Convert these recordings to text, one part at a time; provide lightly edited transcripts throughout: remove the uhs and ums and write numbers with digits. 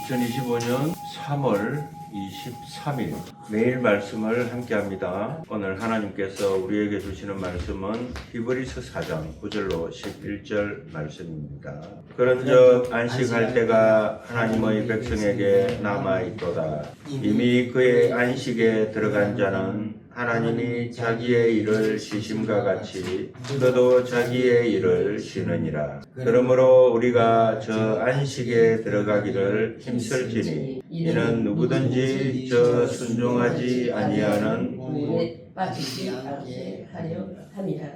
2025년 3월 23일 매일 말씀을 함께 합니다. 오늘 하나님께서 우리에게 주시는 말씀은 히브리서 4장 9절로 11절 말씀입니다. 그런즉 안식할 때가 하나님의 백성에게 남아있도다. 이미 그의 안식에 들어간 자는 하나님이 자기의 일을 쉬심과 같이 그도 자기의 일을 쉬느니라. 그러므로 우리가 저 안식에 들어가기를 힘쓸지니 이는 누구든지 저 순종하지 아니하는 우리에 빠지지 않게 하려 함이라.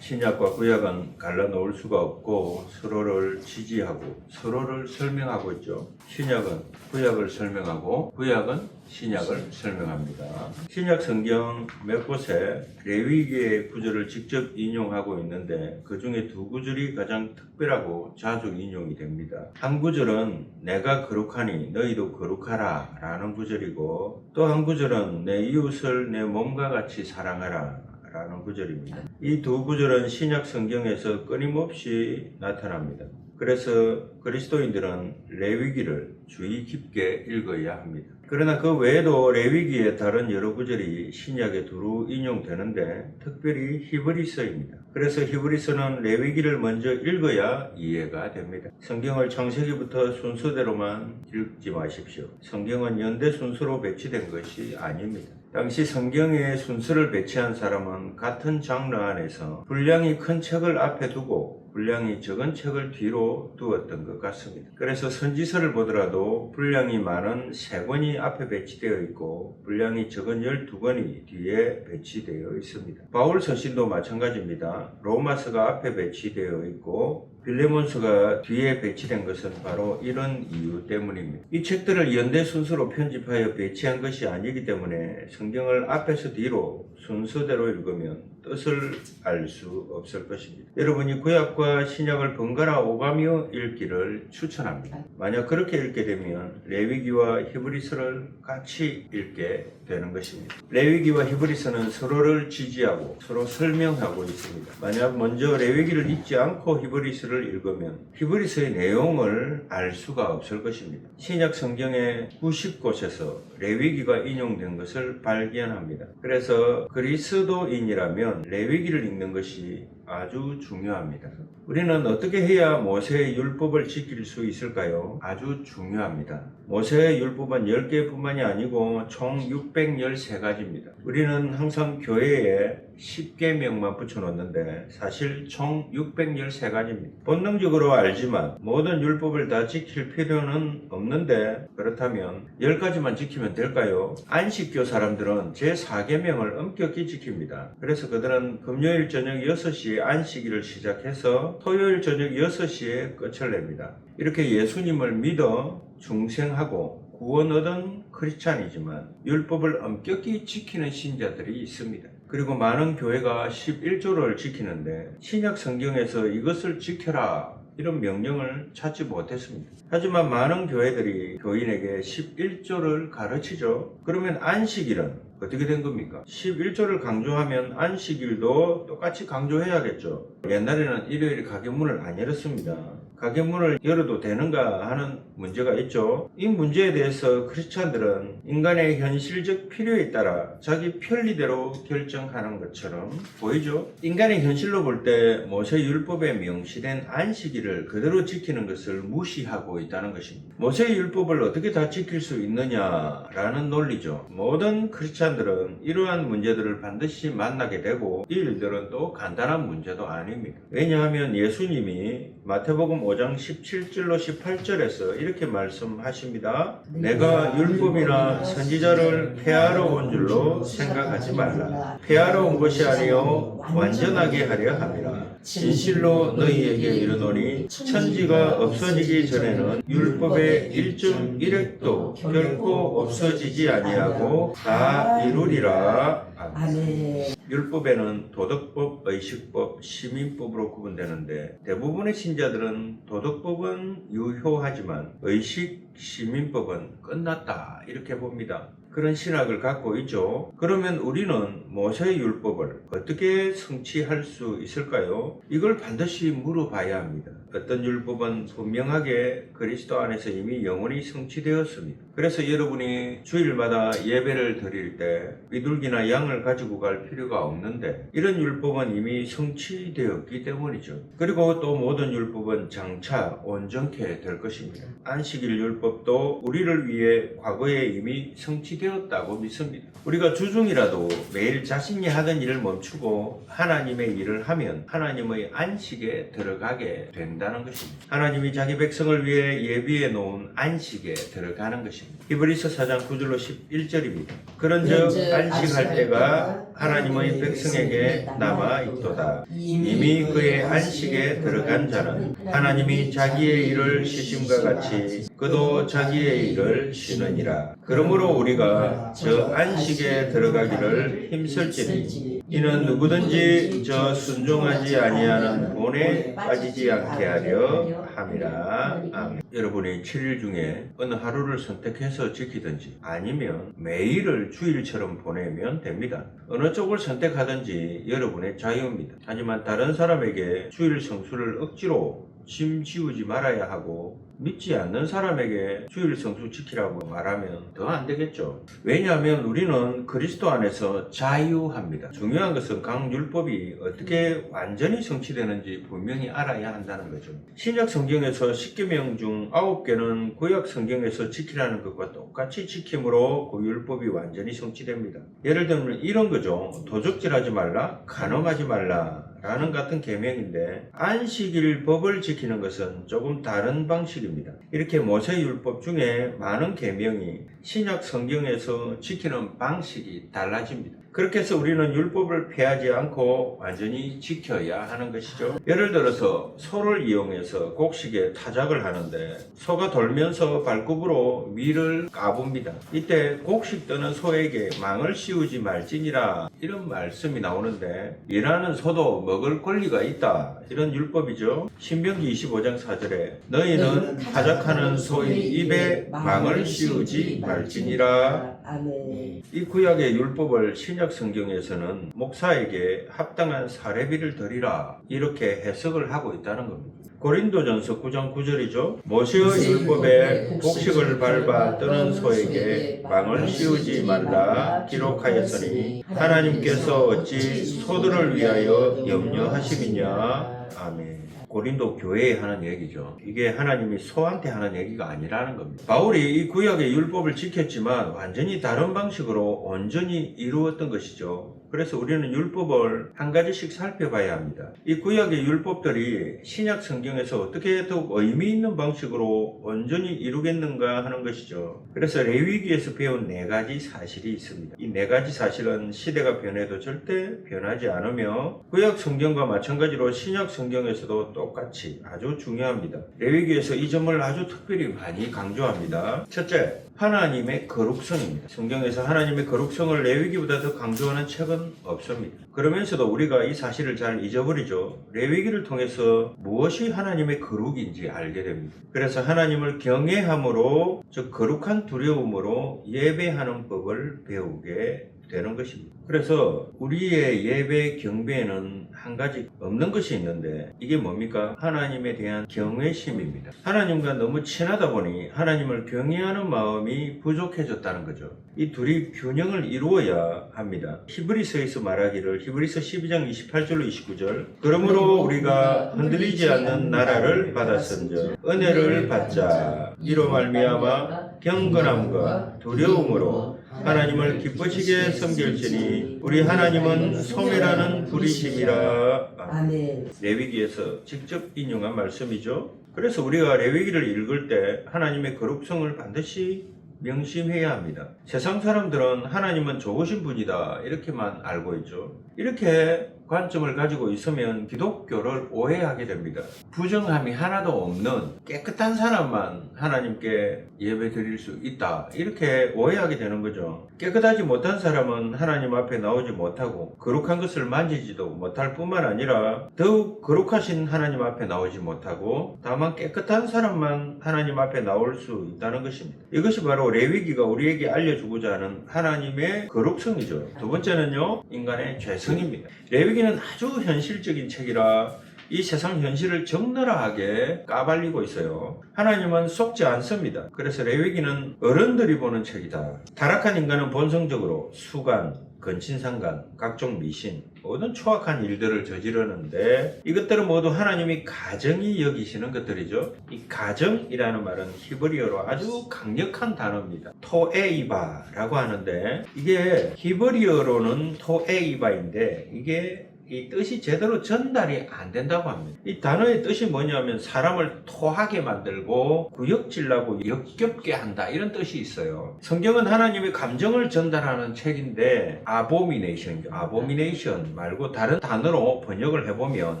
신약과 구약은 갈라놓을 수가 없고 서로를 지지하고 서로를 설명하고 있죠. 신약은 구약을 설명하고 구약은 신약을 설명합니다. 신약 성경 몇 곳에 레위기의 구절을 직접 인용하고 있는데 그 중에 두 구절이 가장 특별하고 자주 인용이 됩니다. 한 구절은 내가 거룩하니 너희도 거룩하라 라는 구절이고 또 한 구절은 내 이웃을 내 몸과 같이 사랑하라 라는 구절입니다. 이 두 구절은 신약 성경에서 끊임없이 나타납니다. 그래서 그리스도인들은 레위기를 주의 깊게 읽어야 합니다. 그러나 그 외에도 레위기의 다른 여러 구절이 신약에 두루 인용되는데 특별히 히브리서입니다. 그래서 히브리서는 레위기를 먼저 읽어야 이해가 됩니다. 성경을 창세기부터 순서대로만 읽지 마십시오. 성경은 연대 순서로 배치된 것이 아닙니다. 당시 성경의 순서를 배치한 사람은 같은 장르 안에서 분량이 큰 책을 앞에 두고 분량이 적은 책을 뒤로 두었던 것 같습니다. 그래서 선지서를 보더라도 분량이 많은 3권이 앞에 배치되어 있고 분량이 적은 12권이 뒤에 배치되어 있습니다. 바울 서신도 마찬가지입니다. 로마서가 앞에 배치되어 있고 빌레몬서가 뒤에 배치된 것은 바로 이런 이유 때문입니다. 이 책들을 연대 순서로 편집하여 배치한 것이 아니기 때문에 성경을 앞에서 뒤로 순서대로 읽으면 뜻을 알 수 없을 것입니다. 여러분이 구약과 신약을 번갈아 오가며 읽기를 추천합니다. 만약 그렇게 읽게 되면 레위기와 히브리서를 같이 읽게 되는 것입니다. 레위기와 히브리서는 서로를 지지하고 서로 설명하고 있습니다. 만약 먼저 레위기를 읽지 않고 히브리서를 읽으면 히브리서의 내용을 알 수가 없을 것입니다. 신약 성경의 90곳에서 레위기가 인용된 것을 발견합니다. 그래서 그리스도인이라면 레위기를 읽는 것이 아주 중요합니다. 우리는 어떻게 해야 모세의 율법을 지킬 수 있을까요? 아주 중요합니다. 모세의 율법은 10개뿐만이 아니고 총 613가지입니다. 우리는 항상 교회에 10계명만 붙여놓는데 사실 총 613가지입니다. 본능적으로 알지만 모든 율법을 다 지킬 필요는 없는데 그렇다면 10가지만 지키면 될까요? 안식교 사람들은 제4계명을 엄격히 지킵니다. 그래서 그들은 금요일 저녁 6시에 안식일을 시작해서 토요일 저녁 6시에 끝을 냅니다. 이렇게 예수님을 믿어 중생하고 구원 얻은 크리스찬이지만 율법을 엄격히 지키는 신자들이 있습니다. 그리고 많은 교회가 11조를 지키는데 신약 성경에서 이것을 지켜라 이런 명령을 찾지 못했습니다. 하지만 많은 교회들이 교인에게 11조를 가르치죠. 그러면 안식일은 어떻게 된 겁니까? 11조를 강조하면 안식일도 똑같이 강조해야겠죠. 옛날에는 일요일 가게 문을 안 열었습니다. 가게 문을 열어도 되는가 하는 문제가 있죠. 이 문제에 대해서 크리스찬들은 인간의 현실적 필요에 따라 자기 편리대로 결정하는 것처럼 보이죠. 인간의 현실로 볼 때 모세 율법에 명시된 안식일을 그대로 지키는 것을 무시하고 있다는 것입니다. 모세 율법을 어떻게 다 지킬 수 있느냐라는 논리죠. 모든 크리스찬들은 이러한 문제들을 반드시 만나게 되고 이 일들은 또 간단한 문제도 아닙니다. 왜냐하면 예수님이 마태복음 5장 17절로 18절에서 이렇게 말씀하십니다. 내가 율법이나 선지자를 폐하러 온 줄로 생각하지 말라. 폐하러 온 것이 아니요 완전하게 하려 함이라. 진실로 너희에게 이르노니 천지가 없어지기 전에는 율법의 1.1획도 결코 없어지지 아니하고 다 이루리라. 아멘. 율법에는 도덕법, 의식법, 시민법으로 구분되는데 대부분의 신자들은 도덕법은 유효하지만 의식, 시민법은 끝났다 이렇게 봅니다. 그런 신학을 갖고 있죠. 그러면 우리는 모세의 율법을 어떻게 성취할 수 있을까요? 이걸 반드시 물어봐야 합니다. 어떤 율법은 분명하게 그리스도 안에서 이미 영원히 성취되었습니다. 그래서 여러분이 주일마다 예배를 드릴 때 비둘기나 양을 가지고 갈 필요가 없는데 이런 율법은 이미 성취되었기 때문이죠. 그리고 또 모든 율법은 장차 온전케 될 것입니다. 안식일 율법도 우리를 위해 과거에 이미 성취되었다고 믿습니다. 우리가 주중이라도 매일 자신이 하던 일을 멈추고 하나님의 일을 하면 하나님의 안식에 들어가게 된다는 것입니다. 하나님이 자기 백성을 위해 예비해 놓은 안식에 들어가는 것입니다. 히브리서 4장 9절로 11절입니다. 그런즉 안식할 때가 하나님의 백성에게 남아 있도다. 이미 그의 안식에 들어간 자는 하나님이 자기의 일을 쉬심과 같이 그도 자기의 일을 쉬느니라. 그러므로 우리가 저 안식에 들어가기를 힘쓸지니 이는 누구든지 저 순종하지 아니하는 본에 빠지지 않게 하려 함이라. 아멘. 여러분이 7일 중에 어느 하루를 선택해서 지키든지 아니면 매일을 주일처럼 보내면 됩니다. 어느 쪽을 선택하든지 여러분의 자유입니다. 하지만 다른 사람에게 주일 성수를 억지로 짐지우지 말아야 하고 믿지 않는 사람에게 주일 성수 지키라고 말하면 더 안 되겠죠. 왜냐하면 우리는 그리스도 안에서 자유합니다. 중요한 것은 각 율법이 어떻게 완전히 성취되는지 분명히 알아야 한다는 거죠. 신약 성경에서 10계명 중 9개는 구약 성경에서 지키라는 것과 똑같이 지킴으로 그 율법이 완전히 성취됩니다. 예를 들면 이런 거죠. 도적질하지 말라, 간음하지 말라 라는 같은 계명인데 안식일 법을 지키는 것은 조금 다른 방식입니다. 이렇게 모세율법 중에 많은 계명이 신약 성경에서 지키는 방식이 달라집니다. 그렇게 해서 우리는 율법을 폐하지 않고 완전히 지켜야 하는 것이죠. 예를 들어서 소를 이용해서 곡식에 타작을 하는데 소가 돌면서 발굽으로 위를 까봅니다. 이때 곡식 떠는 소에게 망을 씌우지 말지니라 이런 말씀이 나오는데 일하는 소도 먹을 권리가 있다. 이런 율법이죠. 신명기 25장 4절에 너희는 타작하는 소의 입에 망을 씌우지 말지니라. 아멘. 이 구약의 율법을 신약 성경에서는 목사에게 합당한 사례비를 드리라 이렇게 해석을 하고 있다는 겁니다. 고린도전서 9장 9절이죠. 모세의 율법에 곡식을 밟아 뜨는 소에게 망을 씌우지 말라 기록하였으니 하나님께서 어찌 소들을 위하여 염려하시느냐. 아멘. 고린도 교회에 하는 얘기죠. 이게 하나님이 소한테 하는 얘기가 아니라는 겁니다. 바울이 이 구약의 율법을 지켰지만 완전히 다른 방식으로 온전히 이루었던 것이죠. 그래서 우리는 율법을 한 가지씩 살펴봐야 합니다. 이 구약의 율법들이 신약 성경에서 어떻게 더욱 의미 있는 방식으로 온전히 이루겠는가 하는 것이죠. 그래서 레위기에서 배운 4가지 사실이 있습니다. 이 4가지 사실은 시대가 변해도 절대 변하지 않으며 구약 성경과 마찬가지로 신약 성경에서도 똑같이 아주 중요합니다. 레위기에서 이 점을 아주 특별히 많이 강조합니다. 첫째, 하나님의 거룩성입니다. 성경에서 하나님의 거룩성을 레위기보다 더 강조하는 책은 없습니다. 그러면서도 우리가 이 사실을 잘 잊어버리죠. 레위기를 통해서 무엇이 하나님의 거룩인지 알게 됩니다. 그래서 하나님을 경외함으로, 즉 거룩한 두려움으로 예배하는 법을 배우게 되는 것입니다. 그래서 우리의 예배 경배에는 한 가지 없는 것이 있는데 이게 뭡니까? 하나님에 대한 경외심입니다. 하나님과 너무 친하다 보니 하나님을 경외하는 마음이 부족해졌다는 거죠. 이 둘이 균형을 이루어야 합니다. 히브리서에서 말하기를 히브리서 12장 28절로 29절 그러므로 우리가 흔들리지 않는 나라를 받았은즉 은혜를 받자 이로 말미암아 경건함과 두려움으로 하나님을 기쁘시게 섬길지니 우리 하나님은 소멸하는 불이심이라. 아멘. 레위기에서 직접 인용한 말씀이죠. 그래서 우리가 레위기를 읽을 때 하나님의 거룩성을 반드시 명심해야 합니다. 세상 사람들은 하나님은 좋으신 분이다 이렇게만 알고 있죠. 이렇게 관점을 가지고 있으면 기독교를 오해하게 됩니다. 부정함이 하나도 없는 깨끗한 사람만 하나님께 예배 드릴 수 있다 이렇게 오해하게 되는 거죠. 깨끗하지 못한 사람은 하나님 앞에 나오지 못하고 거룩한 것을 만지지도 못할 뿐만 아니라 더욱 거룩하신 하나님 앞에 나오지 못하고 다만 깨끗한 사람만 하나님 앞에 나올 수 있다는 것입니다. 이것이 바로 레위기가 우리에게 알려주고자 하는 하나님의 거룩성이죠. 두 번째는요, 인간의 죄성입니다. 레위기는 아주 현실적인 책이라 이 세상 현실을 적나라하게 까발리고 있어요. 하나님은 속지 않습니다. 그래서 레위기는 어른들이 보는 책이다. 타락한 인간은 본성적으로 수간, 근친상간, 각종 미신, 모든 초악한 일들을 저지르는데 이것들은 모두 하나님이 가정이 여기시는 것들이죠. 이 가정이라는 말은 히브리어로 아주 강력한 단어입니다. 토에이바라고 하는데 이게 히브리어로는 토에이바인데 이게 이 뜻이 제대로 전달이 안 된다고 합니다. 이 단어의 뜻이 뭐냐면 사람을 토하게 만들고 구역질나고 역겹게 한다 이런 뜻이 있어요. 성경은 하나님의 감정을 전달하는 책인데 abomination 말고 다른 단어로 번역을 해보면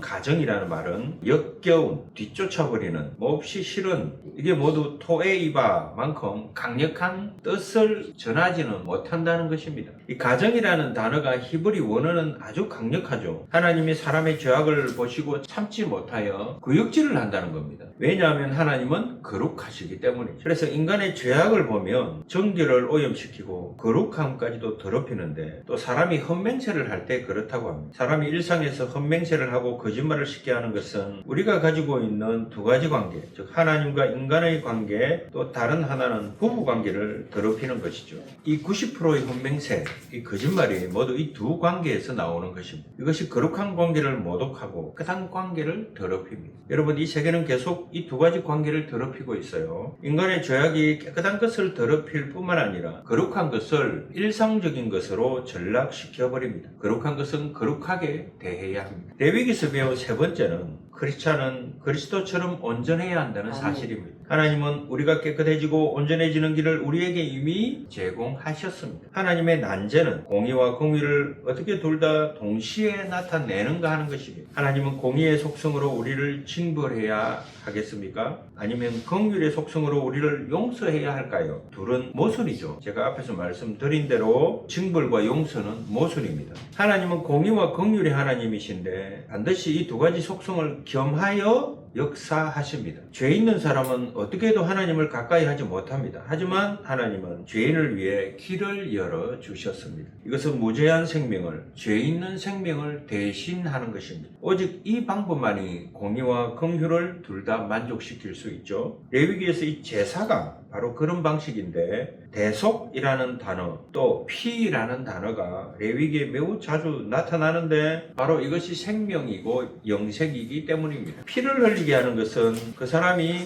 가정이라는 말은 역겨운, 뒤쫓아버리는, 몹시 싫은 이게 모두 토에이바만큼 강력한 뜻을 전하지는 못한다는 것입니다. 이 가정이라는 단어가 히브리 원어는 아주 강력하죠. 하나님이 사람의 죄악을 보시고 참지 못하여 구역질을 한다는 겁니다. 왜냐하면 하나님은 거룩하시기 때문이죠. 그래서 인간의 죄악을 보면 정결을 오염시키고 거룩함까지도 더럽히는데 또 사람이 헛맹세를 할 때 그렇다고 합니다. 사람이 일상에서 헛맹세를 하고 거짓말을 쉽게 하는 것은 우리가 가지고 있는 두 가지 관계, 즉 하나님과 인간의 관계, 또 다른 하나는 부부 관계를 더럽히는 것이죠. 이 90%의 헛맹세, 이 거짓말이 모두 이 두 관계에서 나오는 것입니다. 이것이 거룩한 관계를 모독하고 깨끗한 관계를 더럽힙니다. 여러분, 이 세계는 계속 이 두 가지 관계를 더럽히고 있어요. 인간의 죄악이 깨끗한 것을 더럽힐 뿐만 아니라 거룩한 것을 일상적인 것으로 전락시켜버립니다. 거룩한 것은 거룩하게 대해야 합니다. 레위기에서 배운 세 번째는 크리스찬은 그리스도처럼 온전해야 한다는 사실입니다. 하나님은 우리가 깨끗해지고 온전해지는 길을 우리에게 이미 제공하셨습니다. 하나님의 난제는 공의와 공의를 어떻게 둘 다 동시에 나타내는가 하는 것입니다. 하나님은 공의의 속성으로 우리를 징벌해야 하겠습니까? 아니면 긍휼의 속성으로 우리를 용서해야 할까요? 둘은 모순이죠. 제가 앞에서 말씀드린 대로 징벌과 용서는 모순입니다. 하나님은 공의와 긍휼의 하나님이신데 반드시 이 두 가지 속성을 겸하여 역사하십니다. 죄 있는 사람은 어떻게 해도 하나님을 가까이 하지 못합니다. 하지만 하나님은 죄인을 위해 길을 열어 주셨습니다. 이것은 무죄한 생명을, 죄 있는 생명을 대신하는 것입니다. 오직 이 방법만이 공의와 긍휼을 둘 다 만족시킬 수 있죠. 레위기에서 이 제사가 바로 그런 방식인데 대속이라는 단어 또 피라는 단어가 레위기에 매우 자주 나타나는데 바로 이것이 생명이고 영생이기 때문입니다. 피를 흘리게 하는 것은 그 사람이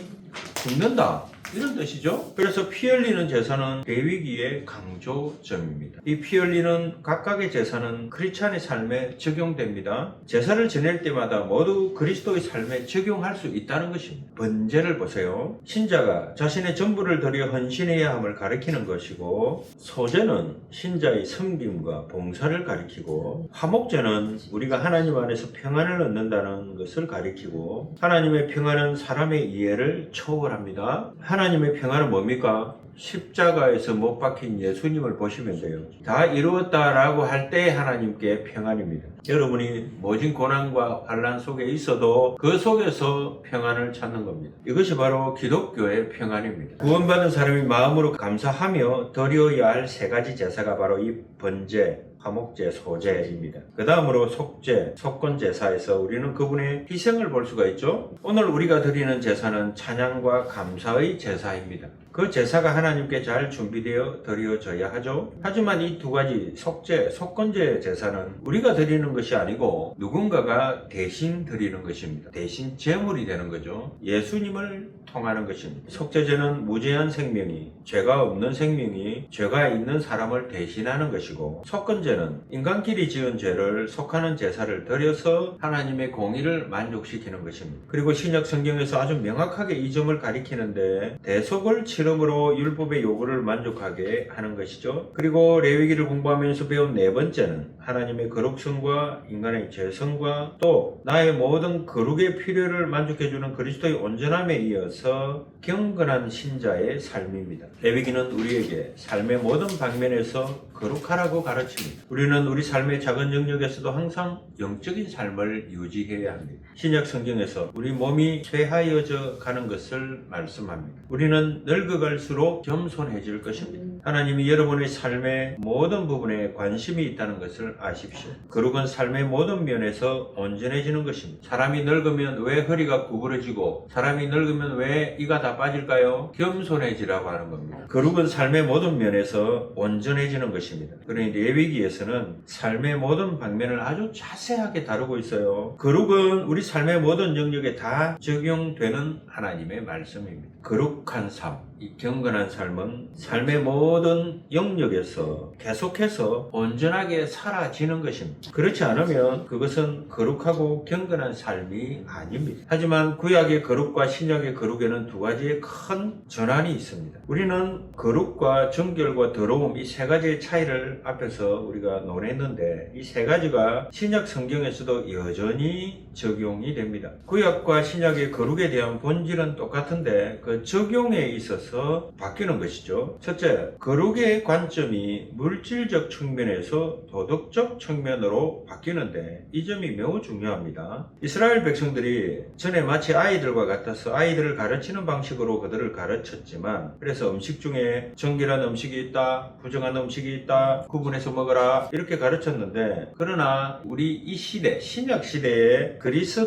죽는다 이런 뜻이죠. 그래서 피 흘리는 제사는 레위기의 강조점입니다. 이 피 흘리는 각각의 제사는 크리스찬의 삶에 적용됩니다. 제사를 지낼 때마다 모두 그리스도의 삶에 적용할 수 있다는 것입니다. 번제를 보세요. 신자가 자신의 전부를 드려 헌신해야 함을 가리키는 것이고, 소제는 신자의 섬김과 봉사를 가리키고, 화목제는 우리가 하나님 안에서 평안을 얻는다는 것을 가리키고, 하나님의 평안은 사람의 이해를 초월합니다. 하나님의 평안은 뭡니까? 십자가에서 못 박힌 예수님을 보시면 돼요. 다 이루었다라고 할 때 하나님께 평안입니다. 여러분이 모진 고난과 환난 속에 있어도 그 속에서 평안을 찾는 겁니다. 이것이 바로 기독교의 평안입니다. 구원받은 사람이 마음으로 감사하며 드려야 할 세 가지 제사가 바로 이 번제, 화목제, 소제입니다. 그 다음으로 속제, 속건제사에서 우리는 그분의 희생을 볼 수가 있죠. 오늘 우리가 드리는 제사는 찬양과 감사의 제사입니다. 그 제사가 하나님께 잘 준비되어 드려져야 하죠. 하지만 이 두 가지 속제, 속건제 제사는 우리가 드리는 것이 아니고 누군가가 대신 드리는 것입니다. 대신 제물이 되는 거죠. 예수님을 통하는 것입니다. 속죄제는 무죄한 생명이, 죄가 없는 생명이 죄가 있는 사람을 대신하는 것이고, 속건제는 인간끼리 지은 죄를 속하는 제사를 드려서 하나님의 공의를 만족시키는 것입니다. 그리고 신약 성경에서 아주 명확하게 이 점을 가리키는데 대속을 치름으로 율법의 요구를 만족하게 하는 것이죠. 그리고 레위기를 공부하면서 배운 네 번째는 하나님의 거룩성과 인간의 죄성과 또 나의 모든 거룩의 필요를 만족해주는 그리스도의 온전함에 이어서 영역에서 경건한 신자의 삶입니다. 레위기는 우리에게 삶의 모든 방면에서 거룩하라고 가르칩니다. 우리는 우리 삶의 작은 영역에서도 항상 영적인 삶을 유지해야 합니다. 신약 성경에서 우리 몸이 쇠하여져 가는 것을 말씀합니다. 우리는 늙어갈수록 겸손해질 것입니다. 하나님이 여러분의 삶의 모든 부분에 관심이 있다는 것을 아십시오. 거룩은 삶의 모든 면에서 온전해지는 것입니다. 사람이 늙으면 왜 허리가 구부러지고 사람이 늙으면 왜 이가 다 빠질까요? 겸손해지라고 하는 겁니다. 거룩은 삶의 모든 면에서 온전해지는 것입니다. 그러니 레위기에서는 삶의 모든 방면을 아주 자세하게 다루고 있어요. 거룩은 우리 삶의 모든 영역에 다 적용되는 하나님의 말씀입니다. 거룩한 삶, 이 경건한 삶은 삶의 모든 영역에서 계속해서 온전하게 사라지는 것입니다. 그렇지 않으면 그것은 거룩하고 경건한 삶이 아닙니다. 하지만 구약의 거룩과 신약의 거룩에는 두 가지의 큰 전환이 있습니다. 우리는 거룩과 정결과 더러움 이 세 가지의 차이를 앞에서 우리가 논했는데 이 세 가지가 신약 성경에서도 여전히 적용이 됩니다. 구약과 신약의 거룩에 대한 본질은 똑같은데 그 적용에 있어서 바뀌는 것이죠. 첫째, 거룩의 관점이 물질적 측면에서 도덕적 측면으로 바뀌는데 이 점이 매우 중요합니다. 이스라엘 백성들이 전에 마치 아이들과 같아서 아이들을 가르치는 방식으로 그들을 가르쳤지만 그래서 음식 중에 정결한 음식이 있다, 부정한 음식이 있다, 구분해서 먹어라 이렇게 가르쳤는데 그러나 우리 이 시대, 신약 시대의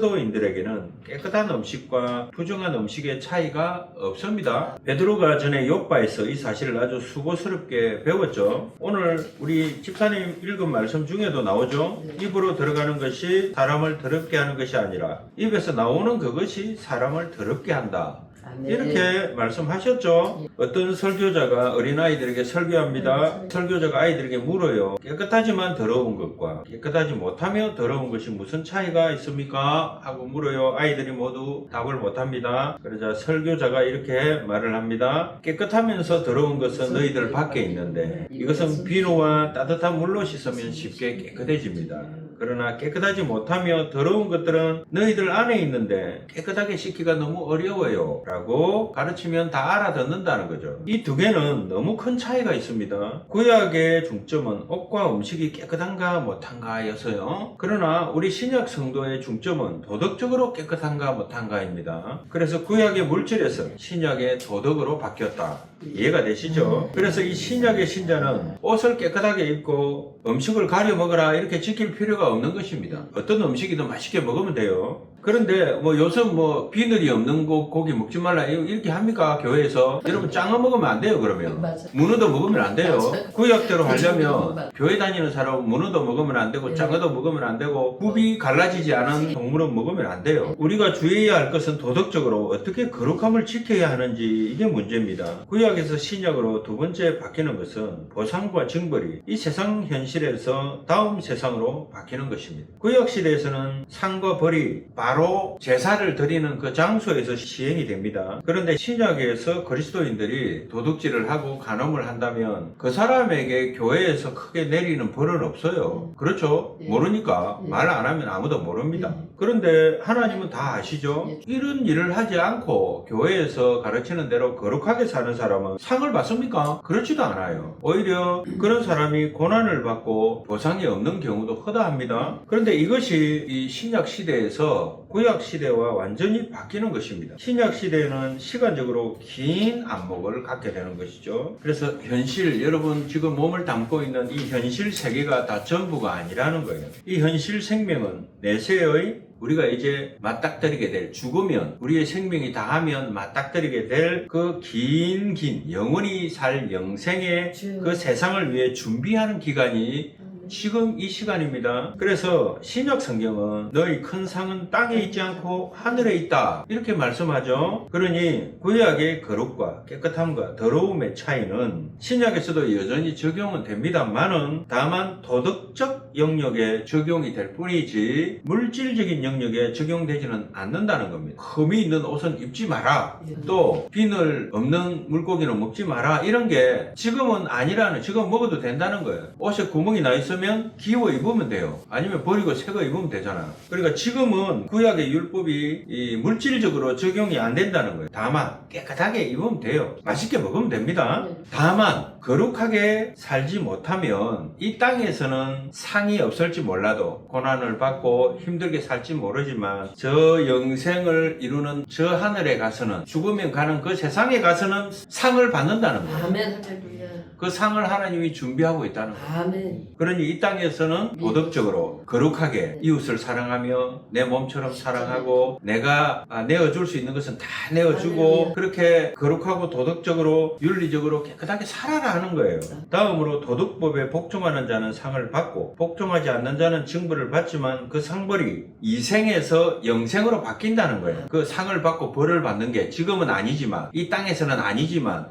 그리스도인들에게는 깨끗한 음식과 부정한 음식의 차이가 없습니다. 베드로가 전에 욥바에서 이 사실을 아주 수고스럽게 배웠죠. 오늘 우리 집사님 읽은 말씀 중에도 나오죠. 입으로 들어가는 것이 사람을 더럽게 하는 것이 아니라 입에서 나오는 그것이 사람을 더럽게 한다. 이렇게 말씀하셨죠. 어떤 설교자가 어린아이들에게 설교합니다. 설교자가 아이들에게 물어요. 깨끗하지만 더러운 것과 깨끗하지 못하며 더러운 것이 무슨 차이가 있습니까? 하고 물어요. 아이들이 모두 답을 못합니다. 그러자 설교자가 이렇게 말을 합니다. 깨끗하면서 더러운 것은 너희들 밖에 있는데 이것은 비누와 따뜻한 물로 씻으면 쉽게 깨끗해집니다. 그러나 깨끗하지 못하며 더러운 것들은 너희들 안에 있는데 깨끗하게 씻기가 너무 어려워요 라고 가르치면 다 알아듣는다는 거죠. 이 두 개는 너무 큰 차이가 있습니다. 구약의 중점은 옷과 음식이 깨끗한가 못한가 였어요. 그러나 우리 신약 성도의 중점은 도덕적으로 깨끗한가 못한가입니다. 그래서 구약의 물질에서 신약의 도덕으로 바뀌었다. 이해가 되시죠? 그래서 이 신약의 신자는 옷을 깨끗하게 입고 음식을 가려 먹어라 이렇게 지킬 필요가 없는 것입니다. 어떤 음식이든 맛있게 먹으면 돼요. 그런데 요즘 비늘이 없는 고기 먹지 말라 이렇게 합니까? 교회에서? 여러분 짱어 먹으면 안 돼요 그러면. 문어도 먹으면 안 돼요. 구약대로 하려면 교회 다니는 사람은 문어도 먹으면 안 되고 짱어도 먹으면 안 되고 굽이 갈라지지 않은 동물은 먹으면 안 돼요. 우리가 주의해야 할 것은 도덕적으로 어떻게 거룩함을 지켜야 하는지 이게 문제입니다. 구약에서 신약으로 두 번째 바뀌는 것은 보상과 징벌이 이 세상 현실에서 다음 세상으로 바뀌는 것입니다. 구약 시대에서는 상과 벌이 바로 제사를 드리는 그 장소에서 시행이 됩니다. 그런데 신약에서 그리스도인들이 도둑질을 하고 간음을 한다면 그 사람에게 교회에서 크게 내리는 벌은 없어요. 그렇죠? 모르니까 말 안 하면 아무도 모릅니다. 그런데 하나님은 다 아시죠? 이런 일을 하지 않고 교회에서 가르치는 대로 거룩하게 사는 사람은 상을 받습니까? 그렇지도 않아요. 오히려 그런 사람이 고난을 받고 보상이 없는 경우도 허다합니다. 그런데 이것이 이 신약 시대에서 구약 시대와 완전히 바뀌는 것입니다. 신약 시대에는 시간적으로 긴 안목을 갖게 되는 것이죠. 그래서 현실, 여러분 지금 몸을 담고 있는 이 현실 세계가 다 전부가 아니라는 거예요. 이 현실 생명은 내세의 우리가 이제 맞닥뜨리게 될, 죽으면 우리의 생명이 다하면 맞닥뜨리게 될 그 긴 영원히 살 영생의 그 세상을 위해 준비하는 기간이 지금 이 시간입니다. 그래서 신약 성경은 너희 큰 상은 땅에 있지 않고 하늘에 있다 이렇게 말씀하죠. 그러니 구약의 거룩과 깨끗함과 더러움의 차이는 신약에서도 여전히 적용은 됩니다만은 다만 도덕적 영역에 적용이 될 뿐이지 물질적인 영역에 적용되지는 않는다는 겁니다. 흠이 있는 옷은 입지 마라, 또 비늘 없는 물고기는 먹지 마라, 이런 게 지금은 아니라는, 지금 먹어도 된다는 거예요. 옷에 구멍이 나 있으면 없으면 기워 입으면 돼요. 아니면 버리고 새 거 입으면 되잖아. 그러니까 지금은 구약의 율법이 이 물질적으로 적용이 안 된다는 거예요. 다만 깨끗하게 입으면 돼요. 맛있게 먹으면 됩니다. 다만 거룩하게 살지 못하면 이 땅에서는 상이 없을지 몰라도 고난을 받고 힘들게 살지 모르지만 저 영생을 이루는 저 하늘에 가서는 죽으면 가는 그 세상에 가서는 상을 받는다는 거예요. 아멘. 할렐루야. 그 상을 하나님이 준비하고 있다는 거예요. 아멘. 그러니 이 땅에서는 도덕적으로 거룩하게 이웃을 사랑하며 내 몸처럼 사랑하고 내가 내어줄 수 있는 것은 다 내어주고 그렇게 거룩하고 도덕적으로 윤리적으로 깨끗하게 살아라 하는 거예요. 다음으로 도덕법에 복종하는 자는 상을 받고 복종하지 않는 자는 징벌을 받지만 그 상벌이 이생에서 영생으로 바뀐다는 거예요. 그 상을 받고 벌을 받는 게 지금은 아니지만 이 땅에서는 아니지만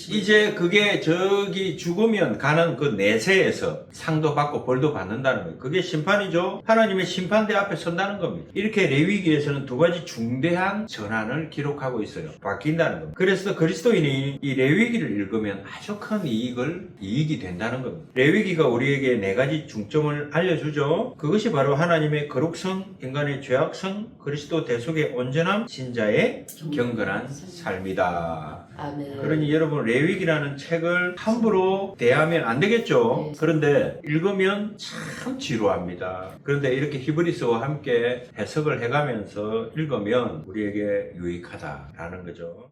이제 그게 저기 죽으면 가는 그 내세에서 상도 받고 벌도 받는다는 거예요. 그게 심판이죠. 하나님의 심판대 앞에 선다는 겁니다. 이렇게 레위기에서는 두 가지 중대한 전환을 기록하고 있어요. 바뀐다는 겁니다. 그래서 그리스도인이 이 레위기를 읽으면 아주 큰 이익이 된다는 겁니다. 레위기가 우리에게 네 가지 중점을 알려주죠. 그것이 바로 하나님의 거룩성, 인간의 죄악성, 그리스도 대속의 온전함, 신자의 경건한 삶이다. 아멘. 그러니 여러분 레위기라는 책을 함부로 대하면 안 되겠죠. 그런데 읽으면 참 지루합니다. 그런데 이렇게 히브리서와 함께 해석을 해가면서 읽으면 우리에게 유익하다라는 거죠.